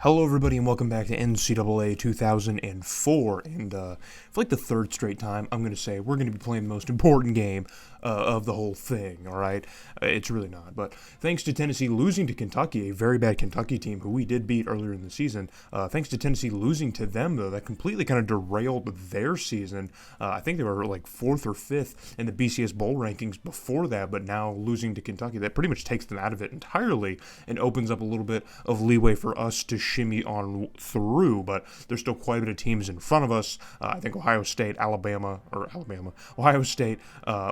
Hello, everybody, and welcome back to NCAA 2004. And for like the third straight time, I'm going to say we're going to be playing the most important game of the whole thing, all right? It's really not. But thanks to Tennessee losing to Kentucky, a very bad Kentucky team who we did beat earlier in the season, thanks to Tennessee losing to them, though, that completely kind of derailed their season. I think they were like 4th or 5th in the BCS Bowl rankings before that, but now losing to Kentucky, that pretty much takes them out of it entirely and opens up a little bit of leeway for us to shimmy on through, but there's still quite a bit of teams in front of us. I think Ohio State, Ohio State,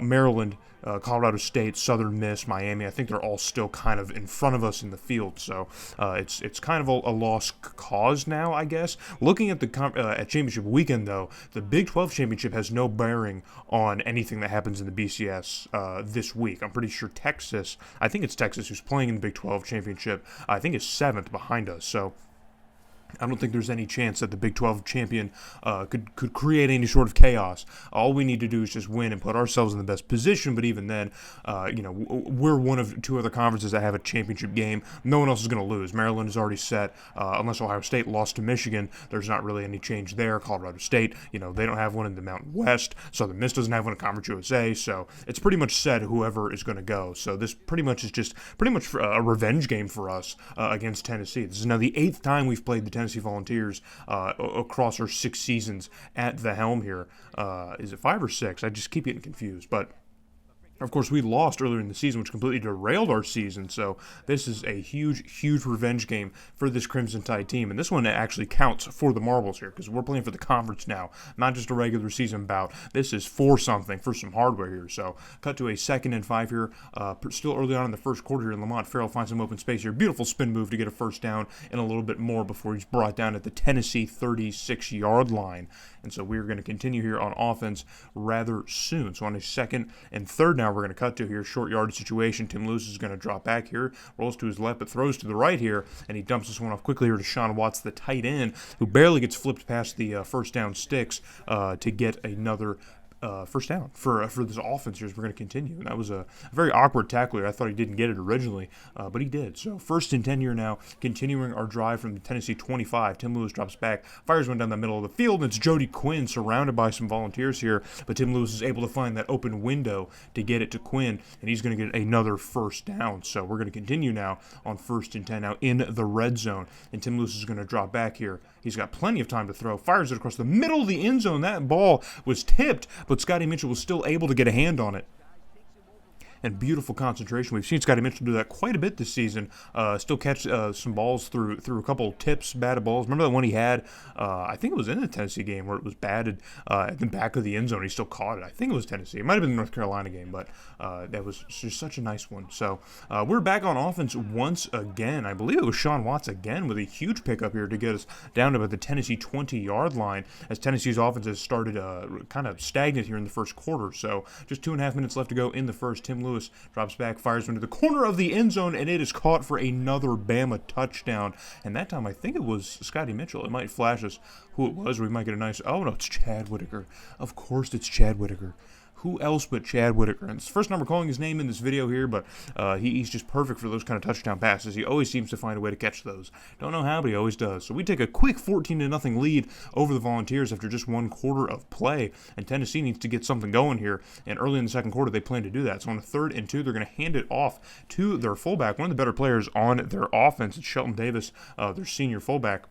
Maryland, Colorado State, Southern Miss, Miami. I think they're all still kind of in front of us in the field, so it's kind of a lost cause now, I guess. Looking at the at championship weekend, though, the Big 12 championship has no bearing on anything that happens in the BCS this week. I'm pretty sure Texas, I think it's Texas who's playing in the Big 12 championship, I think is 7th behind us, so I don't think there's any chance that the Big 12 champion could create any sort of chaos. All we need to do is just win and put ourselves in the best position. But even then, we're one of two other conferences that have a championship game. No one else is going to lose. Maryland is already set. Unless Ohio State lost to Michigan, there's not really any change there. Colorado State, they don't have one in the Mountain West. Southern Miss doesn't have one in Conference USA. So it's pretty much set whoever is going to go. So this pretty much is just a revenge game for us against Tennessee. This is now the 8th time we've played the Tennessee Volunteers across our 6 seasons at the helm here. Is it 5 or 6? I just keep getting confused. But of course, we lost earlier in the season, which completely derailed our season. So this is a huge, huge revenge game for this Crimson Tide team. And this one actually counts for the marbles here because we're playing for the conference now, not just a regular season bout. This is for something, for some hardware here. So cut to a 2nd and 5 here. Still early on in the first quarter here, Lamont Farrell finds some open space here. Beautiful spin move to get a first down and a little bit more before he's brought down at the Tennessee 36-yard line. And so we're going to continue here on offense rather soon. So on a 2nd and 3rd now, we're going to cut to here, short yard situation. Tim Lewis is going to drop back here, rolls to his left, but throws to the right here, and he dumps this one off quickly here to Sean Watts, the tight end, who barely gets flipped past the first down sticks to get another first down for this offense here as we're going to continue. And that was a very awkward tackle here. I thought he didn't get it originally, but he did. So 1st and 10 here now, continuing our drive from the Tennessee 25. Tim Lewis drops back, fires one down the middle of the field, and it's Jody Quinn surrounded by some volunteers here, but Tim Lewis is able to find that open window to get it to Quinn, and he's going to get another first down. So we're going to continue now on 1st and 10 now in the red zone, and Tim Lewis is going to drop back here. He's got plenty of time to throw, fires it across the middle of the end zone. That ball was tipped, but Scotty Mitchell was still able to get a hand on it. And beautiful concentration. We've seen Scotty Mitchell do that quite a bit this season. Still catch some balls through a couple of tips, batted balls. Remember that one he had? I think it was in the Tennessee game where it was batted at the back of the end zone. He still caught it. I think it was Tennessee. It might have been the North Carolina game, but that was just such a nice one. So we're back on offense once again. I believe it was Sean Watts again with a huge pickup here to get us down to about the Tennessee 20-yard line as Tennessee's offense has started kind of stagnant here in the first quarter. So just 2.5 minutes left to go in the first. Tim Lewis drops back, fires into the corner of the end zone, and it is caught for another Bama touchdown. And that time, I think it was Scotty Mitchell. It might flash us who it was, or we might get a nice, oh no, it's Chad Whitaker. Of course it's Chad Whitaker. Who else but Chad Whitaker? And it's the first time we're calling his name in this video here, but he's just perfect for those kind of touchdown passes. He always seems to find a way to catch those. Don't know how, but he always does. So we take a quick 14-0 lead over the Volunteers after just 1 quarter of play, and Tennessee needs to get something going here. And early in the second quarter, they plan to do that. So on a 3rd and 2, they're going to hand it off to their fullback, one of the better players on their offense. It's Shelton Davis, their senior fullback,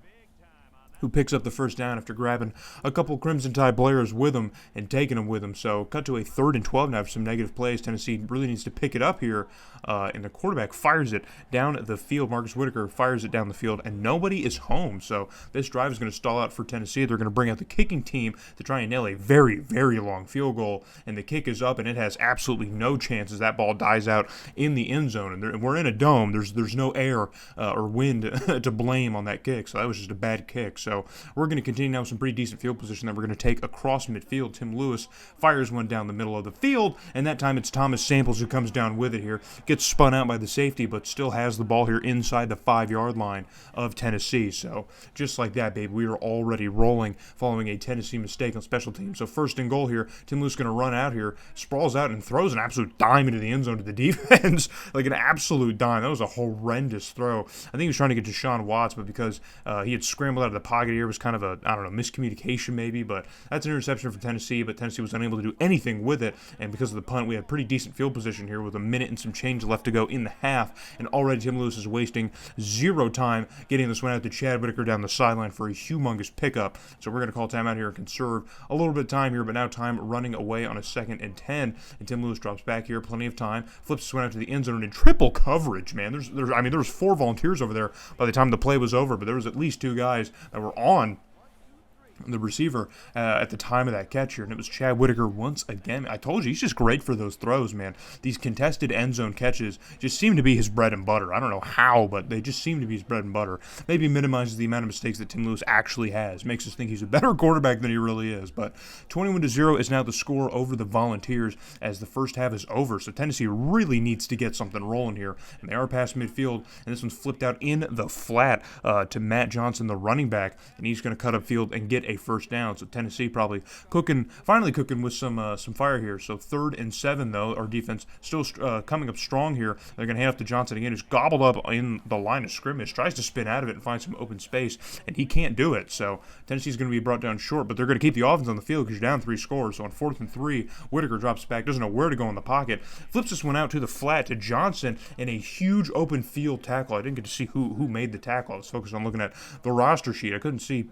who picks up the first down after grabbing a couple Crimson Tide players with him and taking them with him. So cut to a 3rd and 12 now for some negative plays. Tennessee really needs to pick it up here, and the quarterback fires it down the field. Marcus Whitaker fires it down the field, and nobody is home. So this drive is going to stall out for Tennessee. They're going to bring out the kicking team to try and nail a very, very long field goal, and the kick is up, and it has absolutely no chance as that ball dies out in the end zone. And we're in a dome. There's no air or wind to blame on that kick, so that was just a bad kick. So we're going to continue now with some pretty decent field position that we're going to take across midfield. Tim Lewis fires one down the middle of the field, and that time it's Thomas Samples who comes down with it here. Gets spun out by the safety, but still has the ball here inside the 5-yard line of Tennessee. So just like that, baby, we are already rolling following a Tennessee mistake on special teams. So first and goal here, Tim Lewis going to run out here, sprawls out, and throws an absolute dime into the end zone to the defense. Like an absolute dime. That was a horrendous throw. I think he was trying to get Deshaun Watts, but because he had scrambled out of the pocket here, it was kind of a, I don't know, miscommunication maybe, but that's an interception for Tennessee, but Tennessee was unable to do anything with it, and because of the punt, we had pretty decent field position here with a minute and some change left to go in the half, and already Tim Lewis is wasting zero time getting this one out to Chad Whitaker down the sideline for a humongous pickup. So we're going to call timeout here and conserve a little bit of time here, but now time running away on a 2nd and 10, and Tim Lewis drops back here, plenty of time, flips this one out to the end zone in triple coverage, man. There was 4 volunteers over there by the time the play was over, but there was at least 2 guys that were on the receiver at the time of that catch here, and it was Chad Whitaker once again. I told you, he's just great for those throws, man. These contested end zone catches just seem to be his bread and butter. I don't know how, but they just seem to be his bread and butter. Maybe minimizes the amount of mistakes that Tim Lewis actually has. Makes us think he's a better quarterback than he really is, but 21-0 is now the score over the Volunteers as the first half is over, so Tennessee really needs to get something rolling here, and they are past midfield, and this one's flipped out in the flat to Matt Johnson, the running back, and he's going to cut upfield and get a first down. So Tennessee probably finally cooking with some fire here. So 3rd and 7 though. Our defense still coming up strong here. They're going to hand off to Johnson again, who's gobbled up in the line of scrimmage. Tries to spin out of it and find some open space, and he can't do it. So Tennessee's going to be brought down short, but they're going to keep the offense on the field because you're down 3 scores. So on 4th and 3, Whitaker drops back, doesn't know where to go in the pocket, flips this one out to the flat to Johnson in a huge open field tackle. I didn't get to see who made the tackle. I was focused on looking at the roster sheet. I couldn't see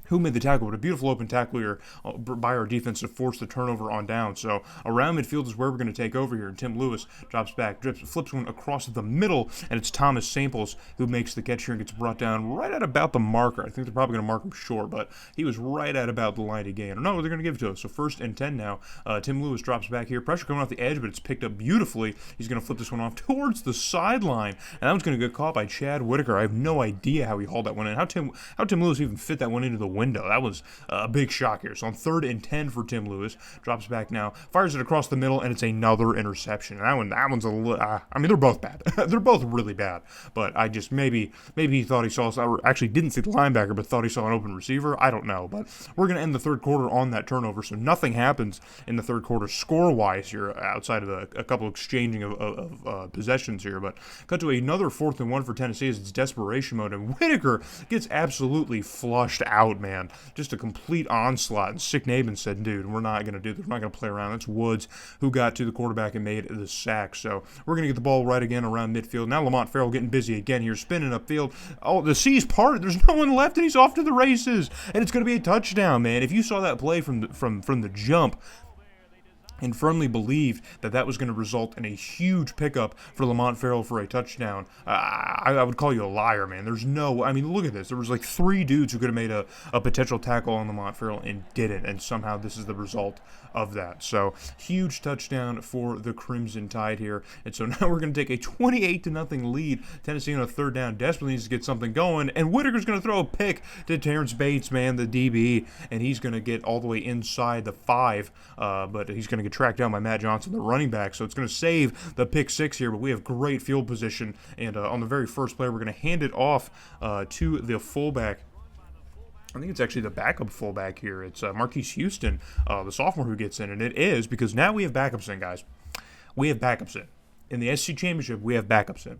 who made the tackle, but a beautiful open tackle here by our defense to force the turnover on down. So around midfield is where we're going to take over here, and Tim Lewis drops back, flips one across the middle, and it's Thomas Samples who makes the catch here and gets brought down right at about the marker. I think they're probably going to mark him short, but he was right at about the line to gain. No, they're going to give it to us. So 1st and 10 now. Tim Lewis drops back here. Pressure coming off the edge, but it's picked up beautifully. He's going to flip this one off towards the sideline, and that one's going to get caught by Chad Whitaker. I have no idea how he hauled that one in. How Tim Lewis even fit that one into the window. That was a big shock here. So on 3rd and 10 for Tim Lewis, drops back now, fires it across the middle, and it's another interception. And that one's a little, I mean, they're both bad. They're both really bad. But I just, maybe he thought he saw, or actually didn't see the linebacker, but thought he saw an open receiver. I don't know. But we're going to end the 3rd quarter on that turnover, so nothing happens in the 3rd quarter score-wise here, outside of a couple exchanging of possessions here. But cut to another 4th and 1 for Tennessee as it's desperation mode, and Whitaker gets absolutely flushed out, man. Just a complete onslaught, and Sick Naben said, dude, we're not going to do this. We're not going to play around. That's Woods who got to the quarterback and made the sack. So we're going to get the ball right again around midfield. Now Lamont Farrell getting busy again here, spinning upfield. Oh, the C's parted. There's no one left, and he's off to the races. And it's going to be a touchdown, man. If you saw that play from the jump, and firmly believed that was going to result in a huge pickup for Lamont Farrell for a touchdown, I would call you a liar, man. There's no, I mean, look at this. There was like 3 dudes who could have made a potential tackle on Lamont Farrell and didn't, and somehow this is the result of that. So huge touchdown for the Crimson Tide here, and so now we're going to take a 28-0 lead. Tennessee on a 3rd down desperately needs to get something going, and Whitaker's going to throw a pick to Terrence Bates, man, the DB, and he's going to get all the way inside the 5, but he's going to get tracked down by Matt Johnson, the running back, so it's going to save the pick 6 here, but we have great field position, and on the very first play, we're going to hand it off to the fullback. I think it's actually the backup fullback here. It's Marquise Houston, the sophomore, who gets in, and it is because now we have backups in, guys. We have backups in. In the SEC Championship, we have backups in.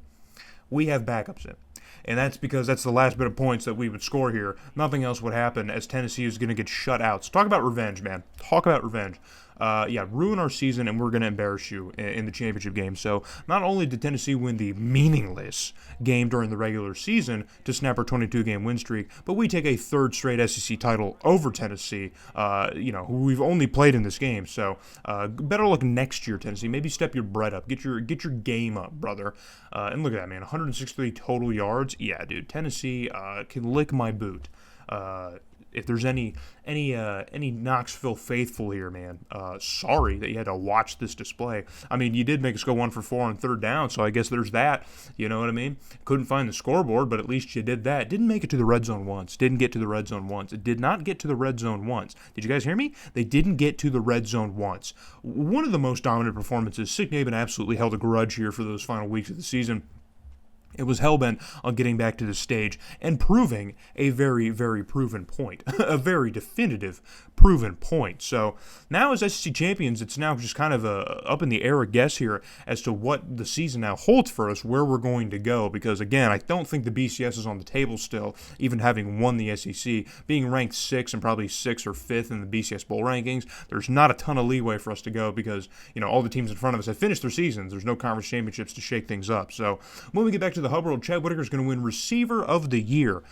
We have backups in. And that's because that's the last bit of points that we would score here. Nothing else would happen as Tennessee is going to get shut out. So talk about revenge, man. Talk about revenge. Ruin our season, and we're going to embarrass you in the championship game. So not only did Tennessee win the meaningless game during the regular season to snap our 22-game win streak, but we take a 3rd straight SEC title over Tennessee, who we've only played in this game. So better luck next year, Tennessee. Maybe step your bread up. Get your game up, brother. And look at that, man. 163 total yards. Yeah, dude. Tennessee can lick my boot. if there's any Knoxville faithful here, man, sorry that you had to watch this display. I mean, you did make us go 1 for 4 on third down, so I guess there's that. You know what I mean? Couldn't find the scoreboard, but at least you did that. Didn't make it to the red zone once. Didn't get to the red zone once. It did not get to the red zone once. Did you guys hear me? They didn't get to the red zone once. One of the most dominant performances. Sick Naben absolutely held a grudge here for those final weeks of the season. It was hellbent on getting back to the stage and proving a very, very proven point, a very definitive proven point. So now as SEC champions, it's now just kind of a up in the air guess here as to what the season now holds for us, where we're going to go. Because again, I don't think the BCS is on the table still, even having won the SEC, being ranked 6th and probably 6th or 5th in the BCS bowl rankings. There's not a ton of leeway for us to go because all the teams in front of us have finished their seasons. There's no conference championships to shake things up. So when we get back to the Hub World, Chad Whitaker is going to win Receiver of the Year.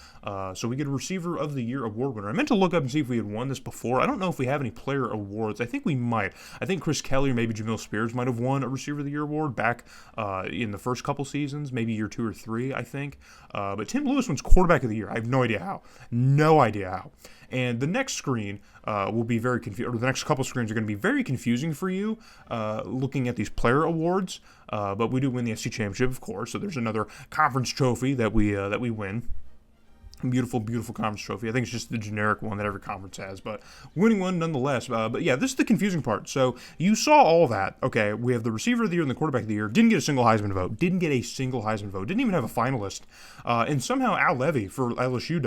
So we get a Receiver of the Year award winner. I meant to look up and see if we had won this before. I don't know if we have any player awards. I think we might. I think Chris Kelly or maybe Jamil Spears might have won a Receiver of the Year award back in the first couple seasons, maybe year 2 or 3, I think. But Tim Lewis wins Quarterback of the Year. I have no idea how. No idea how. And the next screen will be very confusing, or the next couple screens are going to be very confusing for you looking at these player awards. But we do win the SEC championship, of course. So there's another conference trophy that we win. Beautiful, beautiful conference trophy. I think it's just the generic one that every conference has, but winning one nonetheless. But yeah, this is the confusing part. So you saw all that. Okay, we have the Receiver of the Year and the Quarterback of the Year. Didn't get a single Heisman vote. Didn't even have a finalist. And somehow Al Levy for LSU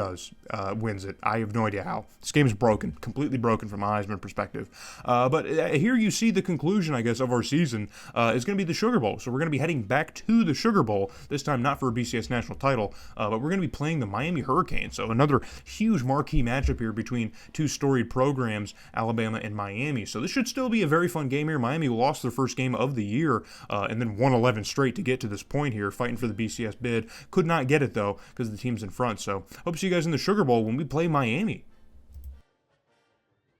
wins it. I have no idea how. This game is broken, completely broken from a Heisman perspective. But here you see the conclusion, I guess, of our season is going to be the Sugar Bowl. So we're going to be heading back to the Sugar Bowl, this time not for a BCS national title, but we're going to be playing the Miami Hurricanes. So another huge marquee matchup here between two storied programs, Alabama and Miami. So this should still be a very fun game here. Miami lost their first game of the year and then won 11 straight to get to this point here, fighting for the BCS bid. Could not get it, though, because the team's in front. So hope to see you guys in the Sugar Bowl when we play Miami.